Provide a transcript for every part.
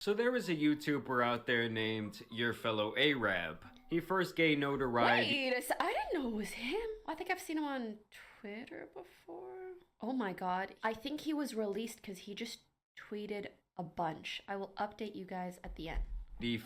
So there was a YouTuber out there named Your Fellow Arab. He first gained notoriety. Wait, I didn't know it was him. I think I've seen him on Twitter before. Oh my god. I think he was released because he just tweeted a bunch. I will update you guys at the end.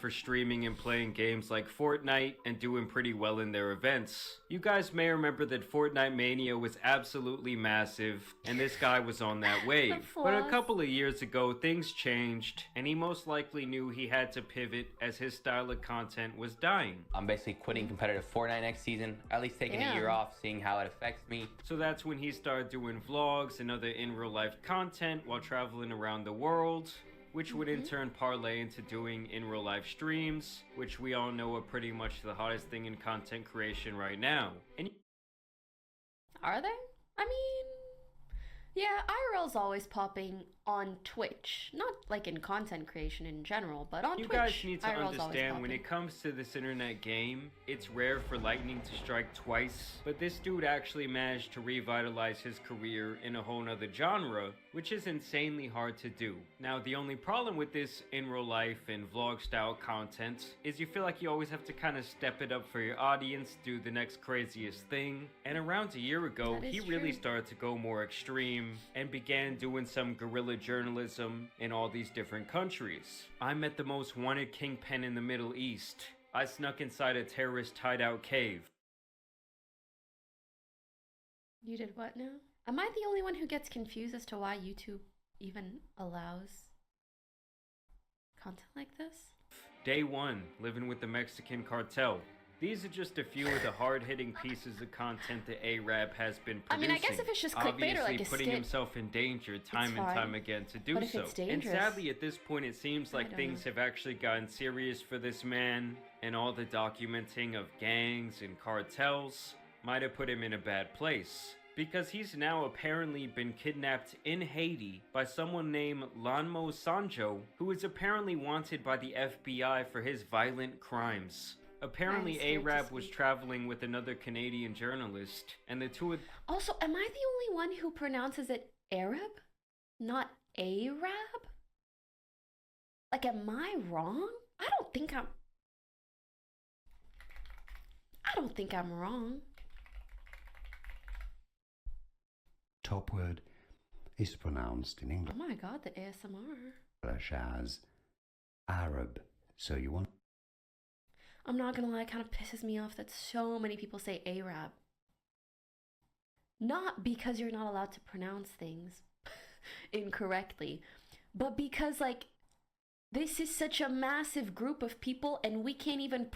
For streaming and playing games like Fortnite and doing pretty well in their events. You guys may remember that Fortnite Mania was absolutely massive, and this guy was on that wave. But a couple of years ago, things changed, and he most likely knew he had to pivot as his style of content was dying. I'm basically quitting competitive Fortnite next season, at least taking a year off, seeing how it affects me. So that's when he started doing vlogs and other in real life content while traveling around the world, which would in turn parlay into doing in real life streams, which we all know are pretty much the hottest thing in content creation right now. And are they? I mean, yeah, IRL's always popping on Twitch. Not like in content creation in general, but on Twitch. You guys need to IRL's understand, when it comes to this internet game, it's rare for lightning to strike twice, but this dude actually managed to revitalize his career in a whole nother genre, which is insanely hard to do. Now, the only problem with this in real life and vlog style content is you feel like you always have to kind of step it up for your audience, do the next craziest thing. And around a year ago, he really started to go more extreme and began doing some guerrilla journalism in all these different countries. I met the most wanted kingpin in the Middle East. I snuck inside a terrorist hideout cave. You did what now? Am I the only one who gets confused as to why YouTube even allows content like this? Day 1, living with the Mexican cartel. These are just a few of the hard-hitting pieces of content that Arab has been producing. I mean, I guess if it's just clickbait or like a putting skit, himself in danger time and time again to do so. And sadly, at this point, it seems like things have actually gotten serious for this man, and all the documenting of gangs and cartels might have put him in a bad place, because he's now apparently been kidnapped in Haiti by someone named Lanmo Sanjo, who is apparently wanted by the FBI for his violent crimes. Apparently, Arab was traveling with another Canadian journalist, and the two of... Also, am I the only one who pronounces it Arab? Not Arab? Like, am I wrong? I don't think I'm wrong. Top word is pronounced in English. Oh my god, the ASMR. As Arab. So you want... I'm not gonna lie, it kind of pisses me off that so many people say Arab. Not because you're not allowed to pronounce things incorrectly, but because, like, this is such a massive group of people and we can't even,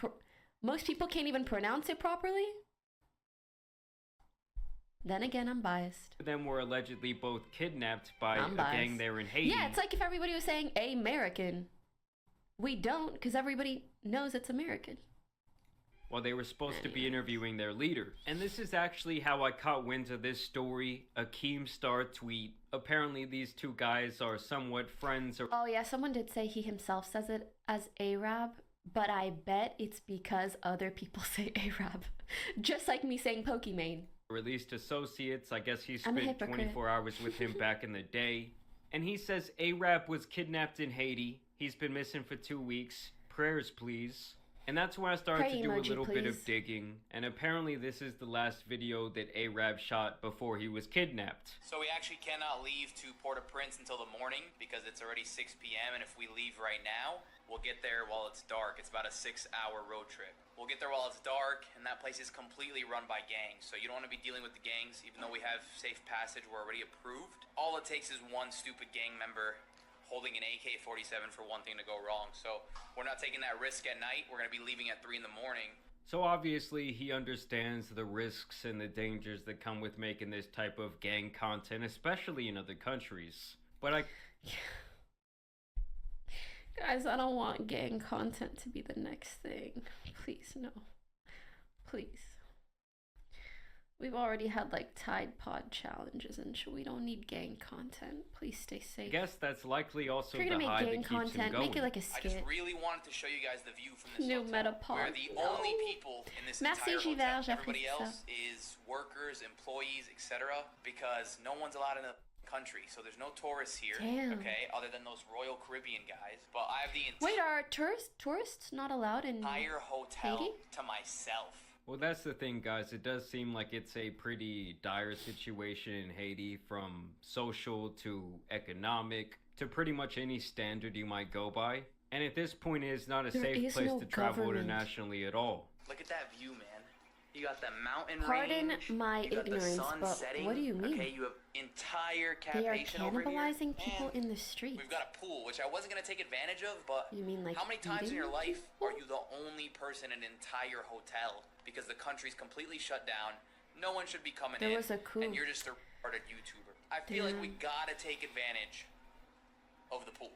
most people can't even pronounce it properly. Then again, I'm biased. Them were allegedly both kidnapped by a gang there in Haiti. Yeah, it's like if everybody was saying American. We don't, because everybody knows it's American. Well, they were supposed to be interviewing their leader. And this is actually how I caught wind of this story. A Keemstar tweet. Apparently these two guys are somewhat friends. Oh yeah, someone did say he himself says it as Arab, but I bet it's because other people say Arab. Just like me saying Pokimane. Or at least associates. I guess he spent 24 hours with him back in the day. And he says Arab was kidnapped in Haiti. He's been missing for 2 weeks. Prayers, please. And that's when I started to do a little bit of digging. And apparently this is the last video that Arab shot before he was kidnapped. So we actually cannot leave to Port-au-Prince until the morning because it's already 6 p.m. And if we leave right now, we'll get there while it's dark. It's about a 6-hour road trip. We'll get there while it's dark, and that place is completely run by gangs. So you don't want to be dealing with the gangs, even though we have safe passage, we're already approved. All it takes is one stupid gang member holding an AK-47 for one thing to go wrong. So we're not taking that risk at night. We're going to be leaving at 3 in the morning. So obviously he understands the risks and the dangers that come with making this type of gang content, especially in other countries. But Guys, I don't want gang content to be the next thing. Please, no. Please. We've already had like Tide Pod challenges and we don't need gang content. Please stay safe. I guess that's likely also if you're the gonna high make gang that keeps content, him going. make it like a skit. I just really wanted to show you guys the view from this New hotel. Metapod. We're the only people in this Merci, entire hotel. Giver, Everybody else is workers, employees, etc. Because no one's allowed in the country, so there's no tourists here. Damn. Okay, other than those Royal Caribbean guys. But I have the Wait, are tourists not allowed in entire hotel Haiti? to myself. Well, that's the thing, guys. It does seem like it's a pretty dire situation in Haiti, from social to economic to pretty much any standard you might go by. And at this point, it is not a There safe is place no to travel government. internationally at all. Look at that view, man. You got the mountain Pardon range. my you got ignorance, the sun but setting. what do you mean? Okay, you have entire They are campation over here. cannibalizing people And in the streets. we've got a pool, which I wasn't gonna take advantage of, but You mean like how many times in eating your life people? are you the only person in an entire hotel because the country's completely shut down? No one should be coming There in, was a coup. and you're just a retarded YouTuber. I feel like we Damn. gotta take advantage of the pool.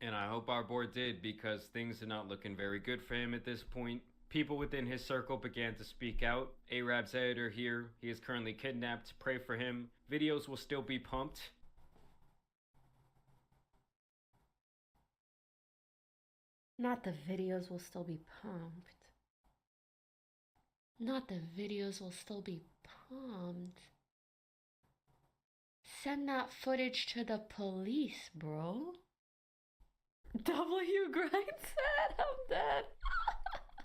And I hope our board did, because things are not looking very good for him at this point. People within his circle began to speak out. Arab's editor here, he is currently kidnapped. Pray for him. Videos will still be pumped. Not the videos will still be pumped. Not the videos will still be pumped. Send that footage to the police, bro. W Grind said, I'm dead.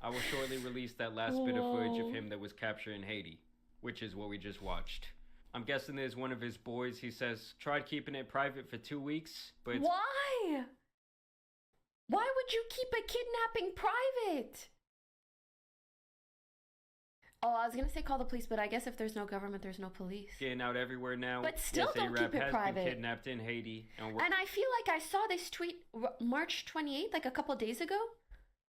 I will shortly release that last bit of footage Whoa. of him that was captured in Haiti, which is what we just watched. I'm guessing there's one of his boys. He says, tried keeping it private for 2 weeks, but it's Why? Why would you keep a kidnapping private? Oh, I was gonna say call the police, but I guess if there's no government, there's no police. getting out everywhere now. But still yes, don't Arab keep it has private. been kidnapped in Haiti, and we're And I feel like I saw this tweet March 28th, like a couple days ago,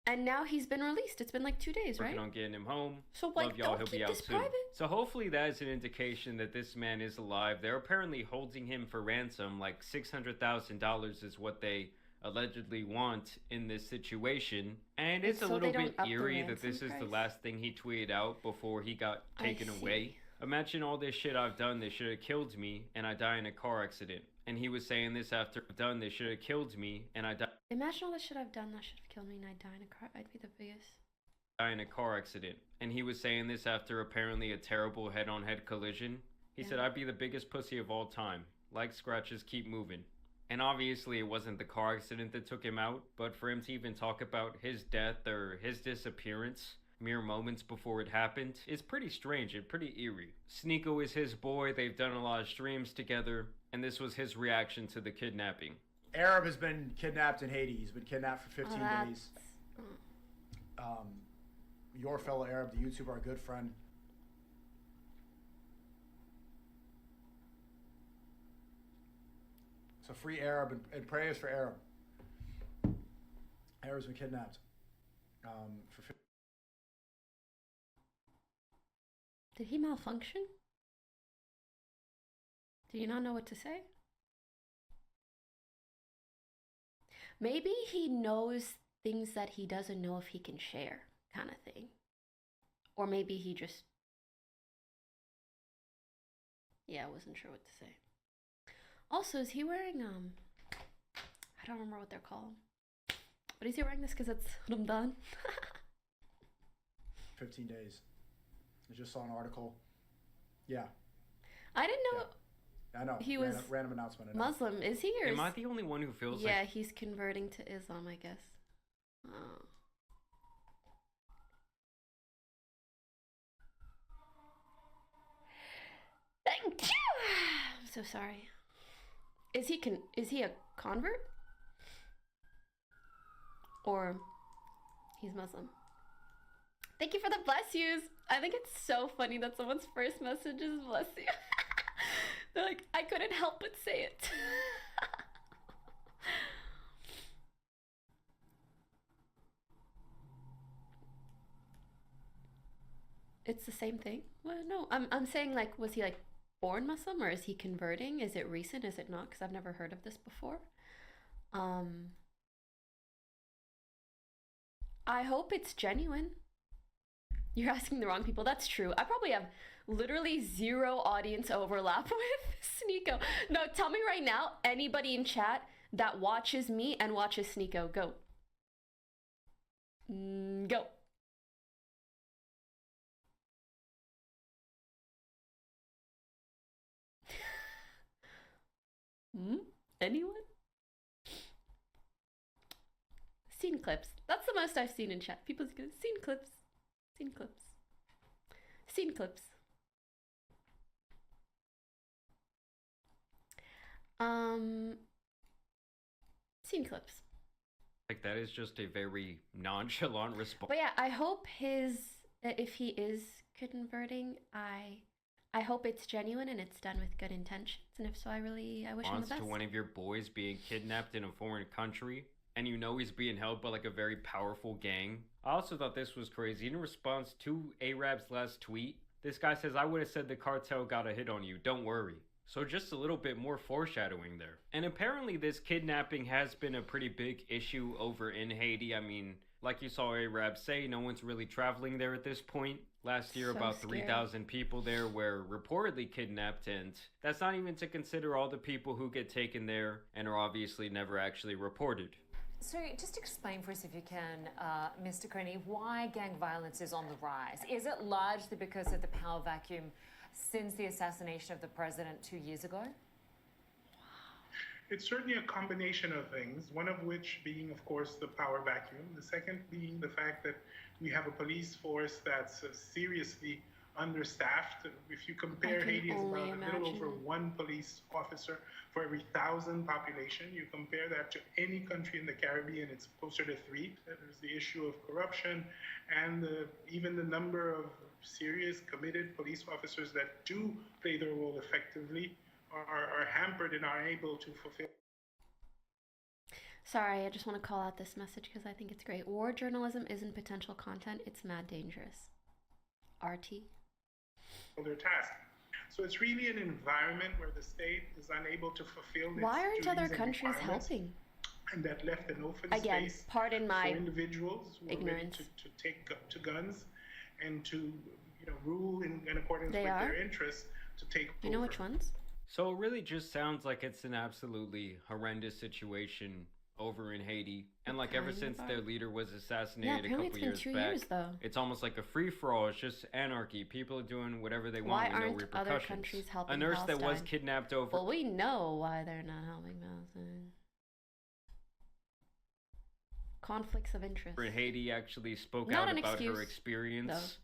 and now he's been released. It's been like 2 days, working right? on getting him home. So like, Love y'all, don't he'll keep be out this soon. private. So hopefully that is an indication that this man is alive. They're apparently holding him for ransom, like $600,000 is what they allegedly want in this situation. And it's a so little they bit don't up the eerie that ransom this is the price? last thing he tweeted out before he got I taken see. away. Imagine all this shit I've done, they should have killed me, and I die in a car accident. And he was saying this after I've done, they should have killed me, and I die Imagine all the shit I've done that should have killed me and I die in a car. I'd be the biggest. in a car accident. And he was saying this after apparently a terrible head-on-head collision. He said, Yeah. I'd be the biggest pussy of all time. Like scratches, keep moving. And obviously it wasn't the car accident that took him out, but for him to even talk about his death or his disappearance mere moments before it happened is pretty strange and pretty eerie. Sneeko is his boy, they've done a lot of streams together, and this was his reaction to the kidnapping. Arab has been kidnapped in Haiti. He's been kidnapped for 15 Oh, days. Your fellow Arab, the YouTuber, our good friend. So free Arab and prayers for Arab. Arab's been kidnapped. Did he malfunction? Do you not know what to say? Maybe he knows things that he doesn't know if he can share, kind of thing. Or maybe he just... Yeah, I wasn't sure what to say. Also, is he wearing, I don't remember what they're called. But is he wearing this because it's Ramadan? 15 days. I just saw an article. Yeah, I didn't know I know. He was random announcement. I know. Muslim. Is he? Or Am I is... the only one who feels Yeah, like he's converting to Islam, I guess. Oh. Thank you. I'm so sorry. Is he a convert? Or he's Muslim? Thank you for the bless yous. I think it's so funny that someone's first message is bless you. They're like, I couldn't help but say it. It's the same thing? Well, no. I'm saying, like, was he, like, born Muslim, or is he converting? Is it recent? Is it not? Because I've never heard of this before. I hope it's genuine. You're asking the wrong people. That's true. I probably have literally zero audience overlap with Sneeko. No, tell me right now, anybody in chat that watches me and watches Sneeko. Go. Go. Anyone? Scene clips. That's the most I've seen in chat. People's go, scene clips. Scene clips. Scene clips. Scene clips. Like, that is just a very nonchalant response. But yeah, I hope if he is converting, I hope it's genuine and it's done with good intentions. And if so, I wish him the best. To one of your boys being kidnapped in a foreign country, and you know he's being held by like a very powerful gang. I also thought this was crazy. In response to Arab's last tweet, this guy says, "I would have said the cartel got a hit on you. Don't worry." So just a little bit more foreshadowing there. And apparently this kidnapping has been a pretty big issue over in Haiti. I mean, like you saw Arab say, no one's really traveling there at this point. Last year, So about scary. 3,000 people there were reportedly kidnapped, and that's not even to consider all the people who get taken there and are obviously never actually reported. So just explain for us, if you can, Mr. Coney, why gang violence is on the rise. Is it largely because of the power vacuum since the assassination of the president 2 years ago? It's certainly a combination of things, one of which being, of course, the power vacuum. The second being the fact that we have a police force that's seriously understaffed. If you compare, Haiti is about a little over one police officer for every 1,000 population. You compare that to any country in the Caribbean, it's closer to 3. There's the issue of corruption and even the number of serious, committed police officers that do play their role effectively are hampered and are able to fulfill. Sorry, I just want to call out this message because I think it's great. War journalism isn't potential content, it's mad dangerous. RT. Their task. So it's really an environment where the state is unable to fulfill its Why aren't duties other and countries requirements, helping? and that left an open Again, space pardon my for individuals who ignorance. are ready to take to guns and to rule in accordance They with are? their interests to take Do you know over. which ones? So it really just sounds like it's an absolutely horrendous situation over in Haiti. And like ever Kind since of. their leader was Yeah, assassinated a apparently couple it's been years 2 back, years though. it's almost like a free-for-all. It's just anarchy. People are doing whatever they Why want with no aren't other repercussions. countries helping A nurse that was Palestine? kidnapped over... Well, we know why they're not helping Palestine. Conflicts of interest. in Haiti actually spoke Not out an about excuse, her experience.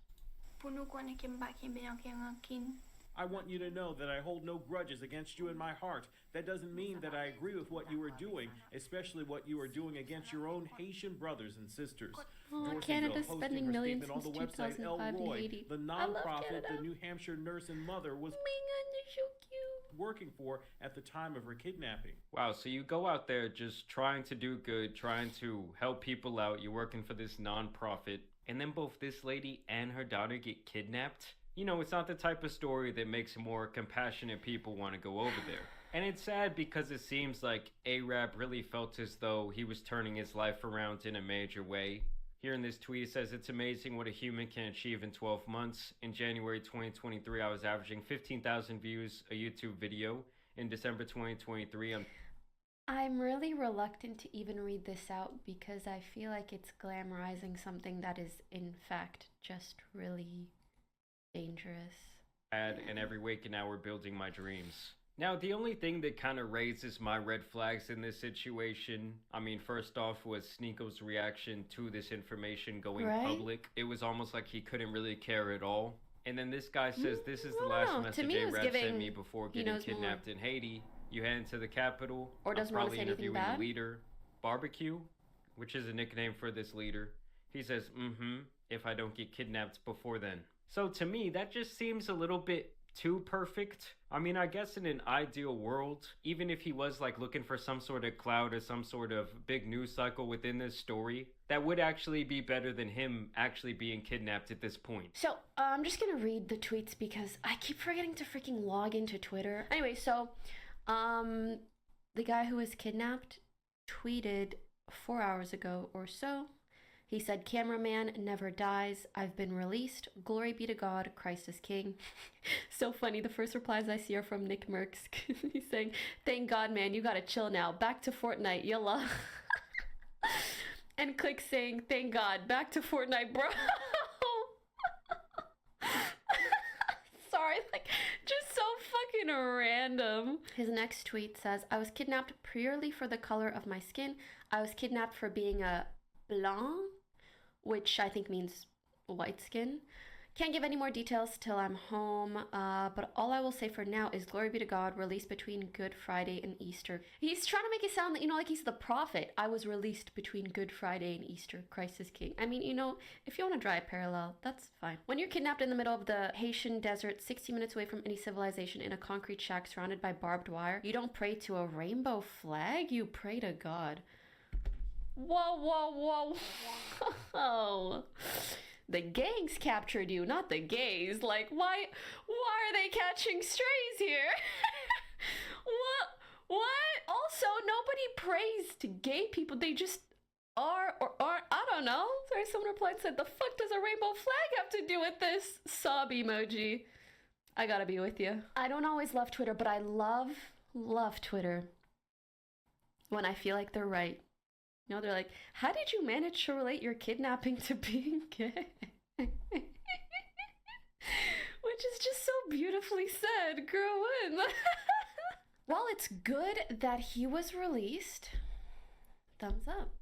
I want you to know that I hold no grudges against you in my heart. That doesn't mean that I agree with what you are doing, especially what you are doing against your own Haitian brothers and sisters. Oh, Dorothy Canada's Bill posting spending her millions statement on the since website 2005 in Elroy, Haiti. the I love nonprofit Canada. the New Hampshire nurse and mother was Oh my god, they're so cute. working for at the time of her kidnapping. Wow, so you go out there just trying to do good, trying to help people out. You're working for this nonprofit, and then both this lady and her daughter get kidnapped. You know, it's not the type of story that makes more compassionate people want to go over there. And it's sad because it seems like Arab really felt as though he was turning his life around in a major way. Here in this tweet, it says, "It's amazing what a human can achieve in 12 months. In January 2023, I was averaging 15,000 views a YouTube video. In December 2023, I'm really reluctant to even read this out because I feel like it's glamorizing something that is, in fact, just really dangerous. and every waking hour building my dreams." Now, the only thing that kind of raises my red flags in this situation, I mean, first off was Sneako's reaction to this information going Right? public. It was almost like he couldn't really care at all. And then this guy says, "This is the I don't last know. To message me, it was Arab sent giving me before he getting knows more. kidnapped in Haiti. You head into the capital. Or I'm doesn't wanna probably say anything interviewing bad? the leader. Barbecue, which is a nickname for this leader. He says, if I don't get kidnapped before then." So to me, that just seems a little bit too perfect. I mean, I guess in an ideal world, even if he was like looking for some sort of cloud or some sort of big news cycle within this story, that would actually be better than him actually being kidnapped at this point. So, I'm just gonna read the tweets because I keep forgetting to freaking log into Twitter. Anyway, so, the guy who was kidnapped tweeted 4 hours ago or so. He said, "Cameraman never dies. I've been released. Glory be to God. Christ is King." So funny. The first replies I see are from Nick Merckx. He's saying, "Thank God, man. You gotta chill now. Back to Fortnite. Yalla." And Click saying, "Thank God. Back to Fortnite, bro." Sorry, like, just so fucking random. His next tweet says, I was kidnapped purely for the color of my skin. I was kidnapped for being a blanc, which I think means white skin. Can't give any more details till I'm home, but all I will say for now is glory be to God, released between Good Friday and Easter. He's trying to make it sound, like he's the prophet. I was released between Good Friday and Easter. Christ is King. I mean, if you want to draw a parallel, that's fine. When you're kidnapped in the middle of the Haitian desert, 60 minutes away from any civilization in a concrete shack surrounded by barbed wire, you don't pray to a rainbow flag, you pray to God. Whoa, whoa, whoa, whoa. The gangs captured you, not the gays. Like, why are they catching strays here? What? Also, nobody prays to gay people. They just are or aren't. I don't know. Sorry, someone replied and said, the fuck does a rainbow flag have to do with this? Sob emoji. I gotta be with you. I don't always love Twitter, but I love Twitter when I feel like they're right. They're like, how did you manage to relate your kidnapping to being gay? Which is just so beautifully said, girl. Well, it's good that he was released. Thumbs up.